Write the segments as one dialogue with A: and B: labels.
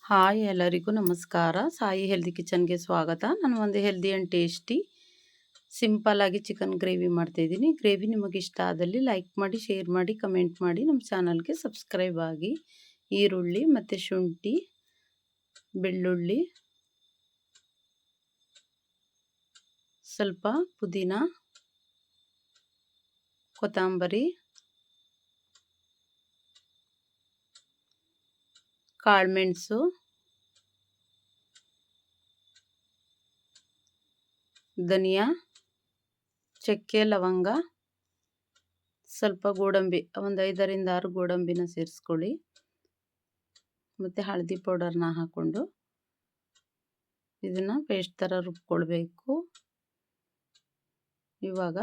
A: Hi ಎಲ್ಲರಿಗೂ ನಮಸ್ಕಾರ. Sai healthy ಕಿಚನ್ಗೆ ಸ್ವಾಗತ. ನಾನು ಒಂದು ಹೆಲ್ದಿ ಆ್ಯಂಡ್ ಟೇಸ್ಟಿ ಸಿಂಪಲ್ಲಾಗಿ ಚಿಕನ್ ಗ್ರೇವಿ ಮಾಡ್ತಾಯಿದ್ದೀನಿ. ಗ್ರೇವಿ ನಿಮಗೆ ಇಷ್ಟ ಆದಲ್ಲಿ ಲೈಕ್ ಮಾಡಿ, ಶೇರ್ ಮಾಡಿ, ಕಮೆಂಟ್ ಮಾಡಿ, ನಮ್ಮ ಚಾನಲ್ಗೆ ಸಬ್ಸ್ಕ್ರೈಬ್ ಆಗಿ. ಈರುಳ್ಳಿ ಮತ್ತು ಶುಂಠಿ, ಬೆಳ್ಳುಳ್ಳಿ, ಸ್ವಲ್ಪ ಪುದೀನ, ಕೊತ್ತಂಬರಿ, ಕಾಳುಮೆಣಸು, ಧನಿಯಾ, ಚಕ್ಕೆ, ಲವಂಗ, ಸ್ವಲ್ಪ ಗೋಡಂಬಿ, ಒಂದು 5ರಿಂದ 6 ಗೋಡಂಬಿನ ಸೇರಿಸ್ಕೊಳ್ಳಿ. ಮತ್ತು ಹಳದಿ ಪೌಡರ್ನ ಹಾಕ್ಕೊಂಡು ಇದನ್ನು ಪೇಸ್ಟ್ ಥರ ರುಬ್ಕೊಳ್ಬೇಕು. ಇವಾಗ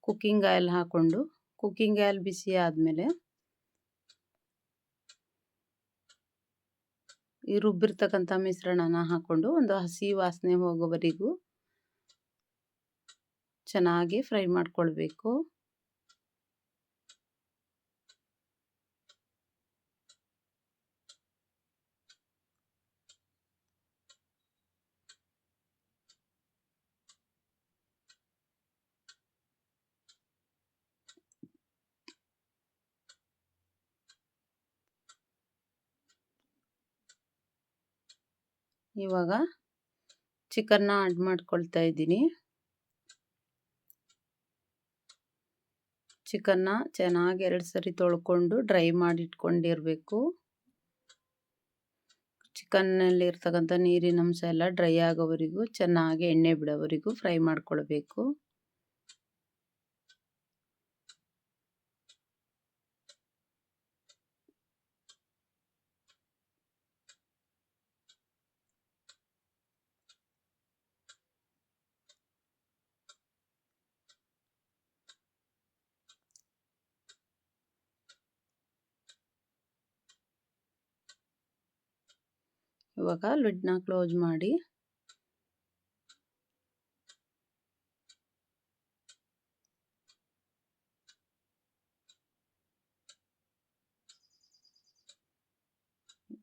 A: ಕುಕ್ಕಿಂಗ್ ಆಯಿಲ್ ಹಾಕ್ಕೊಂಡು, ಕುಕ್ಕಿಂಗ್ ಆಯಿಲ್ ಬಿಸಿ ಆದಮೇಲೆ ಈ ರುಬ್ಬಿರ್ತಕ್ಕಂಥ ಮಿಶ್ರಣನ ಹಾಕ್ಕೊಂಡು ಒಂದು ಹಸಿ ವಾಸನೆ ಹೋಗೋವರೆಗೂ ಚೆನ್ನಾಗಿ ಫ್ರೈ ಮಾಡ್ಕೊಳ್ಬೇಕು. ಇವಾಗ ಚಿಕನ್ನ ಆಡ್ ಮಾಡ್ಕೊಳ್ತಾ ಇದ್ದೀನಿ. ಚಿಕನ್ನ ಚೆನ್ನಾಗಿ 2 ಸರಿ ತೊಳ್ಕೊಂಡು ಡ್ರೈ ಮಾಡಿ ಇಟ್ಕೊಂಡಿರಬೇಕು. ಚಿಕನ್ನಲ್ಲಿ ಇರ್ತಕ್ಕಂಥ ನೀರಿನ ಅಂಶ ಎಲ್ಲ ಡ್ರೈ ಆಗೋವರೆಗೂ ಚೆನ್ನಾಗಿ ಎಣ್ಣೆ ಬಿಡೋವರೆಗೂ ಫ್ರೈ ಮಾಡ್ಕೊಳ್ಬೇಕು. ಇವಾಗ ಲಿಡ್ನ ಕ್ಲೋಸ್ ಮಾಡಿ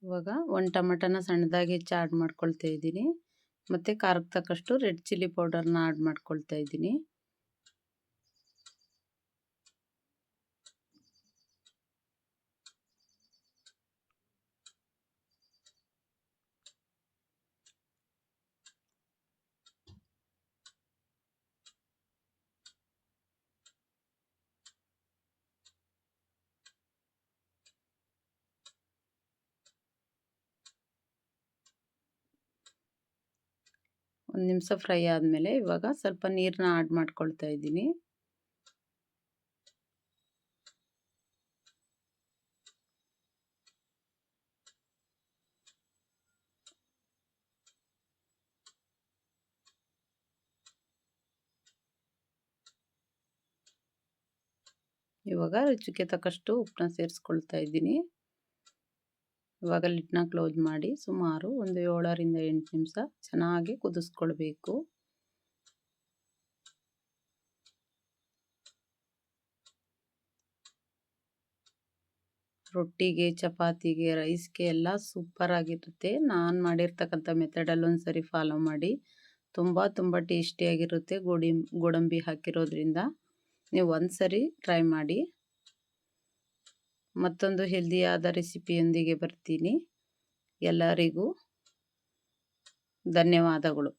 A: ಇವಾಗ 1 ಟೊಮೆಟೊನ ಸಣ್ಣದಾಗಿ ಹೆಚ್ಚಿ ಆಡ್ ಮಾಡ್ಕೊಳ್ತಾ ಇದ್ದೀನಿ. ಮತ್ತು ಖಾರಕ್ಕೆ ತಕ್ಕಷ್ಟು ರೆಡ್ ಚಿಲ್ಲಿ ಪೌಡರ್ನ ಆಡ್ ಮಾಡ್ಕೊಳ್ತಾ ಇದ್ದೀನಿ. ಒಂದು ನಿಮಿಷ ಫ್ರೈ ಆದಮೇಲೆ ಇವಾಗ ಸ್ವಲ್ಪ ನೀರನ್ನ ಆಡ್ ಮಾಡ್ಕೊಳ್ತಾ ಇದ್ದೀನಿ. ಇವಾಗ ರುಚಿಗೆ ತಕ್ಕಷ್ಟು ಉಪ್ಪನ್ನ ಸೇರಿಸ್ಕೊಳ್ತಾ ಇದ್ದೀನಿ. ಇವಾಗ ಲಿಡ್ನ ಕ್ಲೋಸ್ ಮಾಡಿ ಸುಮಾರು ಒಂದು 7ರಿಂದ 8 ನಿಮಿಷ ಚೆನ್ನಾಗಿ ಕುದಿಸ್ಕೊಳ್ಬೇಕು. ರೊಟ್ಟಿಗೆ, ಚಪಾತಿಗೆ, ರೈಸ್ಗೆ ಎಲ್ಲ ಸೂಪರ್ ಆಗಿರುತ್ತೆ. ನಾನು ಮಾಡಿರ್ತಕ್ಕಂಥ ಮೆಥಡಲ್ಲಿ ಒಂದು ಸರಿ ಫಾಲೋ ಮಾಡಿ. ತುಂಬ ಟೇಸ್ಟಿಯಾಗಿರುತ್ತೆ. ಗೋಡಂಬಿ ಹಾಕಿರೋದ್ರಿಂದ ನೀವು ಒಂದು ಸರಿ ಟ್ರೈ ಮಾಡಿ. ಮತ್ತೊಂದು ಹೆಲ್ದಿಯಾದ ರೆಸಿಪಿಯೊಂದಿಗೆ ಬರ್ತೀನಿ. ಎಲ್ಲರಿಗೂ ಧನ್ಯವಾದಗಳು.